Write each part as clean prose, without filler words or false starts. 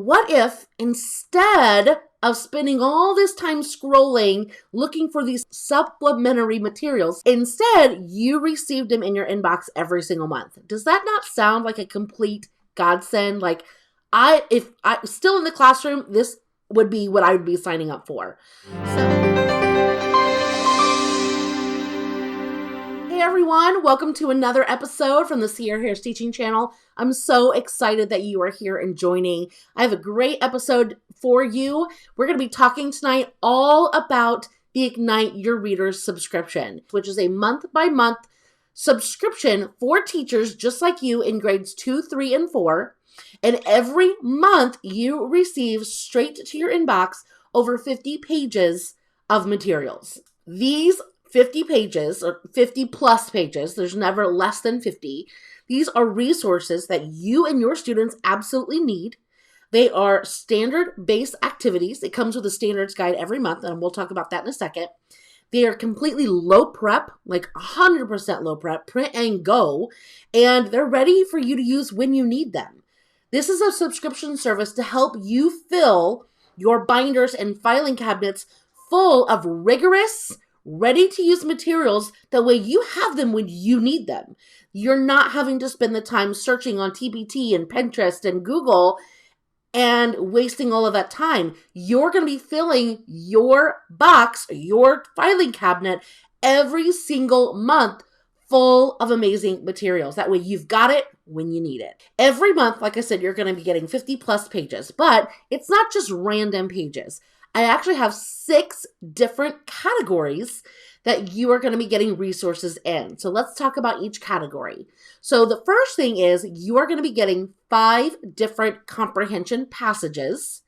What if instead of spending all this time scrolling, looking for these supplementary materials, instead you received them in your inbox every single month? Does that not sound like a complete godsend? Like, if I still in the classroom, this would be what I would be signing up for. Hey everyone, welcome to another episode from the Ciera Teaching Channel. I'm so excited that you are here and joining. I have a great episode for you. We're going to be talking tonight all about the Ignite Your Readers subscription, which is a month-by-month subscription for teachers just like you in grades 2, 3, and 4. And every month you receive straight to your inbox over 50 pages of materials. These 50 pages or 50 plus pages, there's never less than 50. These are resources that you and your students absolutely need. They are standard-based activities. It comes with a standards guide every month, and we'll talk about that in a second. They are completely low prep, like 100% low prep, print and go, and they're ready for you to use when you need them. This is a subscription service to help you fill your binders and filing cabinets full of rigorous, ready-to-use materials. That way you have them when you need them. You're not having to spend the time searching on TBT and Pinterest and Google and wasting all of that time. You're going to be filling your box, your filing cabinet every single month full of amazing materials. That way you've got it when you need it. Every month, like I said, you're going to be getting 50 plus pages, but it's not just random pages. I actually have 6 different categories that you are going to be getting resources in. So let's talk about each category. So the first thing is you are going to be getting 5 different comprehension passages.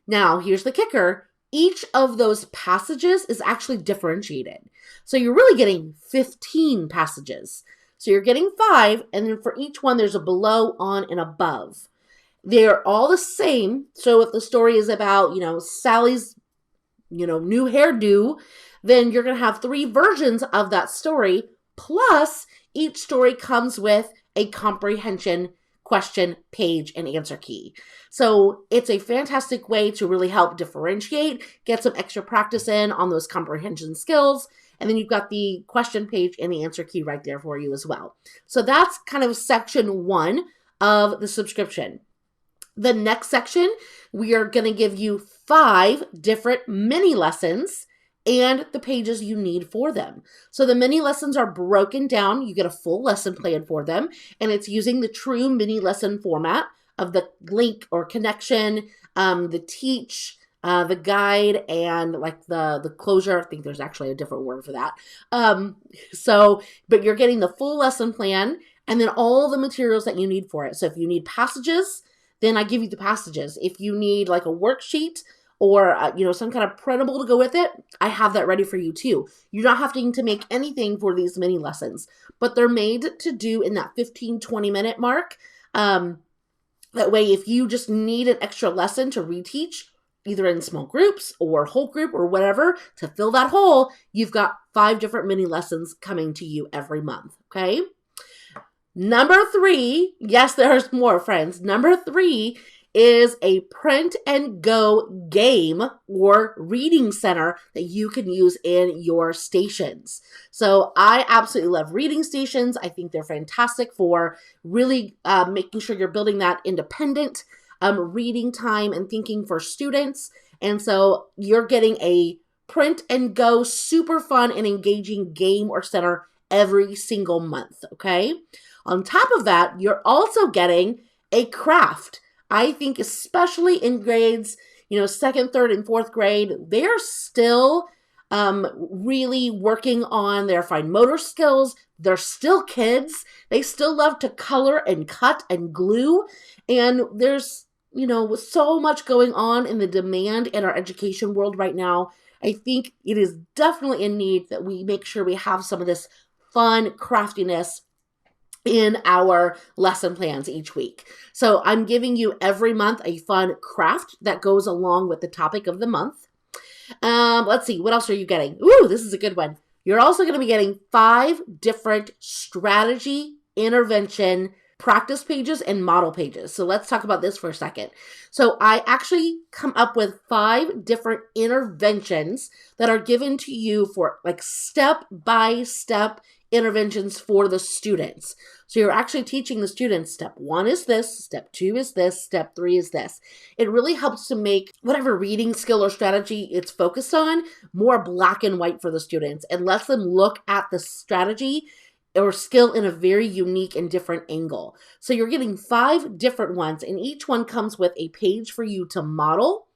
Now, here's the kicker. Each of those passages is actually differentiated. So you're really getting 15 passages. So you're getting 5, and then for each one, there's a below, on, and above. They're all the same. So if the story is about, Sally's, new hairdo, then you're going to have 3 versions of that story. Plus, each story comes with a comprehension question, page, and answer key. So it's a fantastic way to really help differentiate, get some extra practice in on those comprehension skills. And then you've got the question page and the answer key right there for you as well. So that's kind of section 1 of the subscription. The next section, we are going to give you 5 different mini lessons and the pages you need for them. So the mini lessons are broken down. You get a full lesson plan for them, and it's using the true mini lesson format of the link or connection, the teach, the guide, and like the closure. I think there's actually a different word for that. But you're getting the full lesson plan and then all the materials that you need for it. So if you need passages, then I give you the passages. If you need like a worksheet or, some kind of printable to go with it, I have that ready for you too. You're not having to make anything for these mini lessons, but they're made to do in that 15, 20-minute mark. That way, if you just need an extra lesson to reteach, either in small groups or whole group or whatever, to fill that hole, you've got 5 different mini lessons coming to you every month, okay? Number 3, yes, there's more, friends. Number 3 is a print and go game or reading center that you can use in your stations. So I absolutely love reading stations. I think they're fantastic for really making sure you're building that independent reading time and thinking for students. And so you're getting a print and go super fun and engaging game or center every single month, okay? On top of that, you're also getting a craft. I think especially in grades, 2nd, 3rd, and 4th grade, they're still really working on their fine motor skills. They're still kids. They still love to color and cut and glue. And there's, so much going on in the demand in our education world right now. I think it is definitely in need that we make sure we have some of this fun craftiness in our lesson plans each week. So I'm giving you every month a fun craft that goes along with the topic of the month. Let's see, what else are you getting? Ooh, this is a good one. You're also going to be getting 5 different strategy intervention practice pages and model pages. So let's talk about this for a second. So I actually come up with 5 different interventions that are given to you for like step-by-step interventions for the students. So you're actually teaching the students, step 1 is this, step 2 is this, step 3 is this. It really helps to make whatever reading skill or strategy it's focused on more black and white for the students and lets them look at the strategy or skill in a very unique and different angle. So you're getting 5 different ones, and each one comes with a page for you to model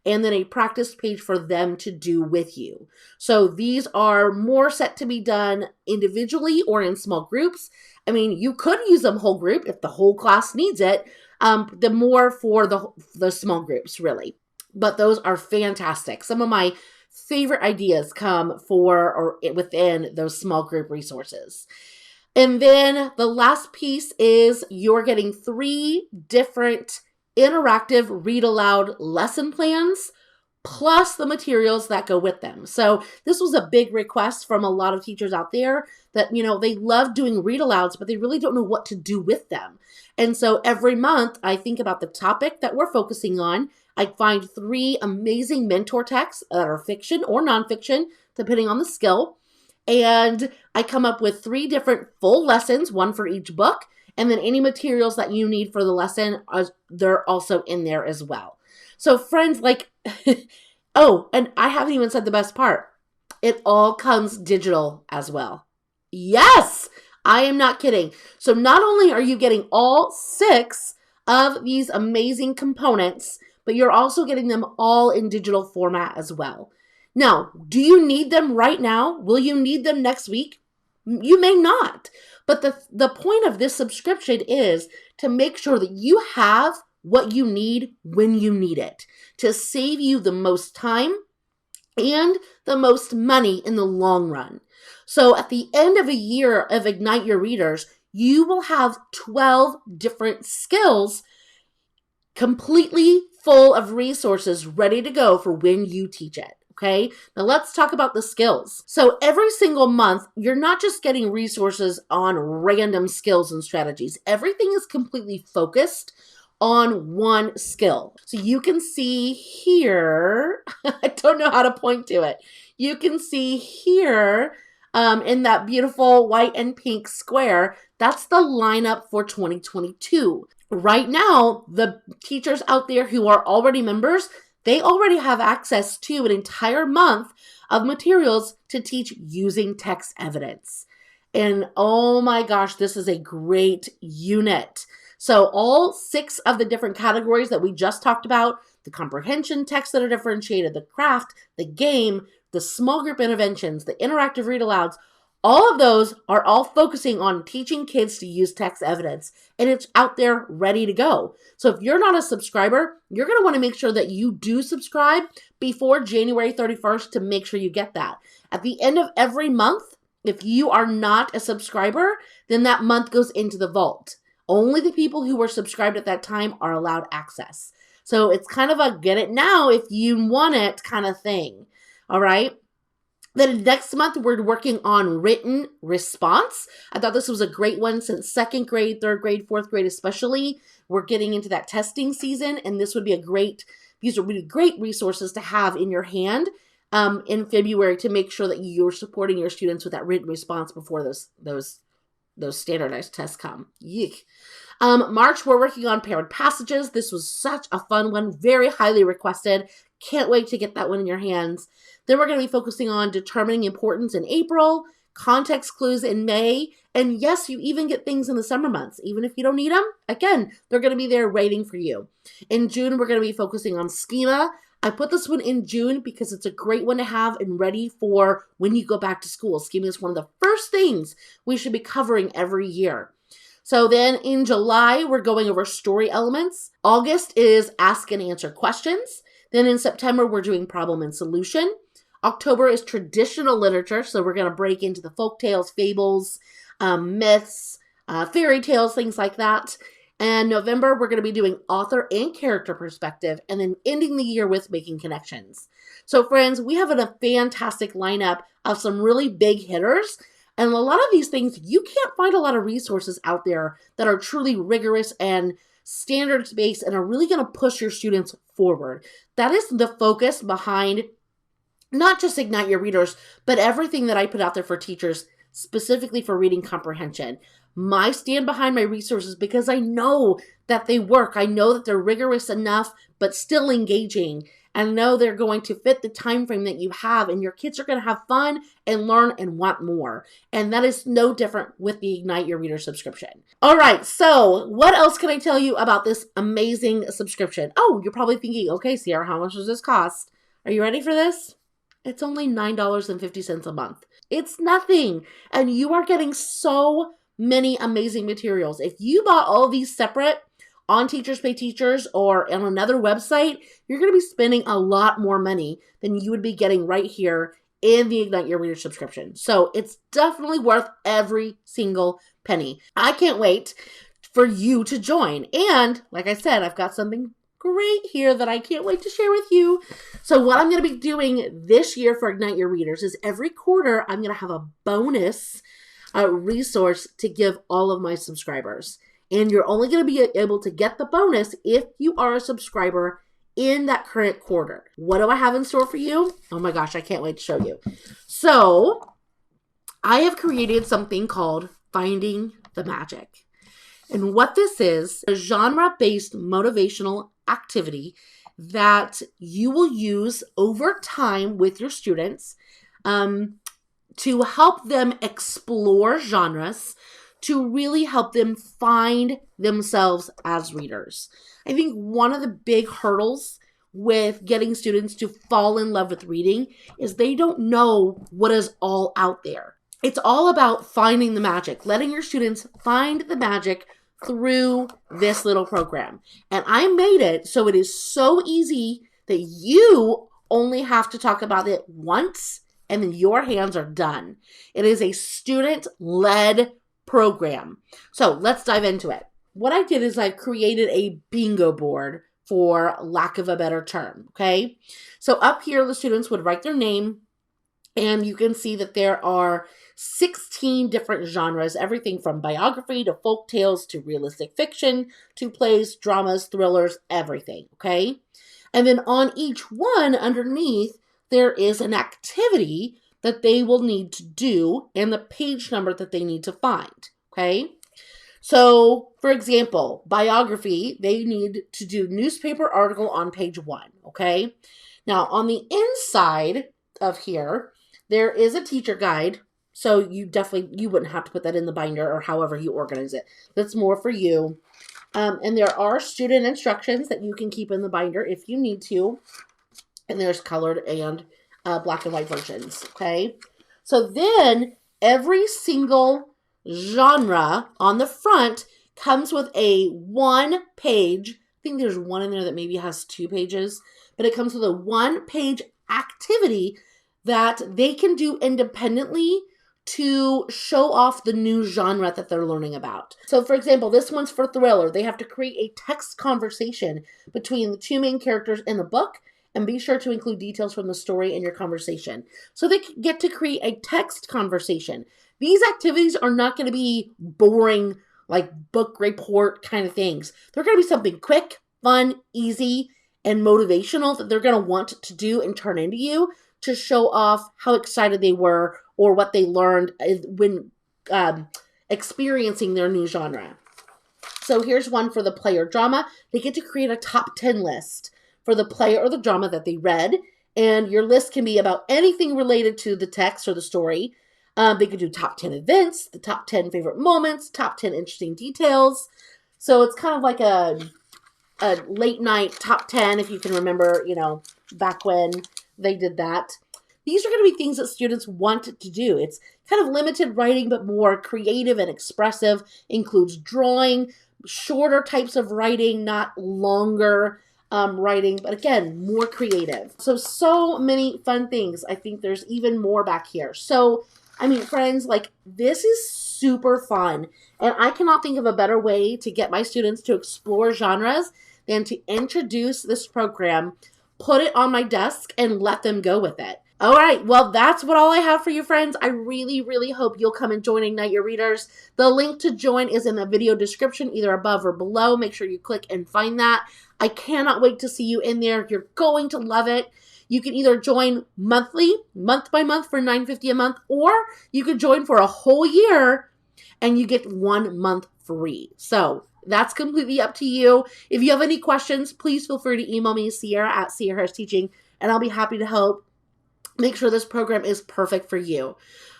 and then a practice page for them to do with you. So these are more set to be done individually or in small groups. I mean, you could use them whole group if the whole class needs it, the more for the small groups, really. But those are fantastic. Some of my favorite ideas come for or within those small group resources. And then the last piece is you're getting 3 different interactive read aloud lesson plans plus the materials that go with them. So this was a big request from a lot of teachers out there that, you know, they love doing read alouds, but they really don't know what to do with them. And so every month I think about the topic that we're focusing on. I find 3 amazing mentor texts that are fiction or nonfiction, depending on the skill. And I come up with 3 different full lessons, one for each book. And then any materials that you need for the lesson, they're also in there as well. So friends, like, oh, and I haven't even said the best part. It all comes digital as well. Yes, I am not kidding. So not only are you getting all 6 of these amazing components, but you're also getting them all in digital format as well. Now, do you need them right now? Will you need them next week? You may not. But the point of this subscription is to make sure that you have what you need when you need it, to save you the most time and the most money in the long run. So at the end of a year of Ignite Your Readers, you will have 12 different skills completely full of resources ready to go for when you teach it. Okay, now let's talk about the skills. So every single month, you're not just getting resources on random skills and strategies. Everything is completely focused on one skill. So you can see here, I don't know how to point to it. You can see here in that beautiful white and pink square, that's the lineup for 2022. Right now, the teachers out there who are already members, they already have access to an entire month of materials to teach using text evidence. And oh my gosh, this is a great unit. So all 6 of the different categories that we just talked about, the comprehension texts that are differentiated, the craft, the game, the small group interventions, the interactive read alouds, all of those are all focusing on teaching kids to use text evidence, and it's out there ready to go. So if you're not a subscriber, you're going to want to make sure that you do subscribe before January 31st to make sure you get that. At the end of every month, if you are not a subscriber, then that month goes into the vault. Only the people who were subscribed at that time are allowed access. So it's kind of a get it now if you want it kind of thing. All right. Then next month, we're working on written response. I thought this was a great one since 2nd grade, 3rd grade, 4th grade especially. We're getting into that testing season, and these would be great resources to have in your hand in February to make sure that you're supporting your students with that written response before those standardized tests come. Yeek. March, we're working on paired passages. This was such a fun one, very highly requested. Can't wait to get that one in your hands. Then we're going to be focusing on determining importance in April, context clues in May, and yes, you even get things in the summer months. Even if you don't need them, again, they're going to be there waiting for you. In June, we're going to be focusing on schema. I put this one in June because it's a great one to have and ready for when you go back to school. Schema is one of the first things we should be covering every year. So then in July, we're going over story elements. August is ask and answer questions. Then in September, we're doing problem and solution. October is traditional literature, so we're going to break into the folk tales, fables, myths, fairy tales, things like that. And November, we're going to be doing author and character perspective, and then ending the year with making connections. So friends, we have a fantastic lineup of some really big hitters. And a lot of these things, you can't find a lot of resources out there that are truly rigorous and standards-based and are really going to push your students forward. That is the focus behind not just Ignite Your Readers, but everything that I put out there for teachers, specifically for reading comprehension. I stand behind my resources because I know that they work. I know that they're rigorous enough, but still engaging. And I know they're going to fit the time frame that you have, and your kids are going to have fun and learn and want more. And that is no different with the Ignite Your Reader subscription. All right, so what else can I tell you about this amazing subscription? Oh, you're probably thinking, okay, Ciera, how much does this cost? Are you ready for this? It's only $9.50 a month. It's nothing. And you are getting so many amazing materials. If you bought all of these separate on Teachers Pay Teachers or on another website, you're going to be spending a lot more money than you would be getting right here in the Ignite Your Reader subscription. So it's definitely worth every single penny. I can't wait for you to join. And like I said, I've got something great here that I can't wait to share with you. So what I'm going to be doing this year for Ignite Your Readers is every quarter I'm going to have a bonus resource to give all of my subscribers. And you're only going to be able to get the bonus if you are a subscriber in that current quarter. What do I have in store for you? Oh my gosh, I can't wait to show you. So I have created something called Finding the Magic. And what this is a genre-based motivational activity that you will use over time with your students to help them explore genres, to really help them find themselves as readers. I think one of the big hurdles with getting students to fall in love with reading is they don't know what is all out there. It's all about finding the magic, letting your students find the magic through this little program. And I made it so it is so easy that you only have to talk about it once and then your hands are done. It is a student-led program. So let's dive into it. What I did is I created a bingo board, for lack of a better term, okay? So up here, the students would write their name, and you can see that there are 16 different genres, everything from biography to folk tales to realistic fiction to plays, dramas, thrillers, everything, okay? And then on each one underneath, there is an activity that they will need to do and the page number that they need to find, okay? So, for example, biography, they need to do newspaper article on page 1, okay? Now, on the inside of here, there is a teacher guide, so you wouldn't have to put that in the binder or however you organize it. That's more for you. And there are student instructions that you can keep in the binder if you need to. And there's colored and black and white versions, okay? So then every single genre on the front comes with a 1-page, I think there's one in there that maybe has 2 pages, but it comes with a 1-page activity that they can do independently to show off the new genre that they're learning about. So for example, this one's for thriller. They have to create a text conversation between the 2 main characters in the book and be sure to include details from the story in your conversation. So they get to create a text conversation. These activities are not going to be boring, like book report kind of things. They're going to be something quick, fun, easy, and motivational that they're going to want to do and turn into you to show off how excited they were or what they learned when experiencing their new genre. So here's one for the play or drama. They get to create a top 10 list for the play or the drama that they read. And your list can be about anything related to the text or the story. They could do top 10 events, the top 10 favorite moments, top 10 interesting details. So it's kind of like a late night top 10, if you can remember, back when they did that. These are going to be things that students want to do. It's kind of limited writing, but more creative and expressive. Includes drawing, shorter types of writing, not longer writing, but again, more creative. So many fun things. I think there's even more back here. So, friends, this is super fun. And I cannot think of a better way to get my students to explore genres than to introduce this program, put it on my desk, and let them go with it. All right. Well, that's all I have for you, friends. I really, really hope you'll come and join Ignite Your Readers. The link to join is in the video description, either above or below. Make sure you click and find that. I cannot wait to see you in there. You're going to love it. You can either join monthly, month by month for $9.50 a month, or you could join for a whole year and you get 1 month free. So that's completely up to you. If you have any questions, please feel free to email me, Ciera at Ciera Harris Teaching, and I'll be happy to help make sure this program is perfect for you.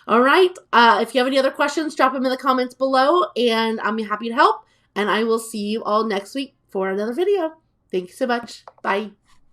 All right. If you have any other questions, drop them in the comments below, and I'm happy to help. And I will see you all next week for another video. Thank you so much. Bye.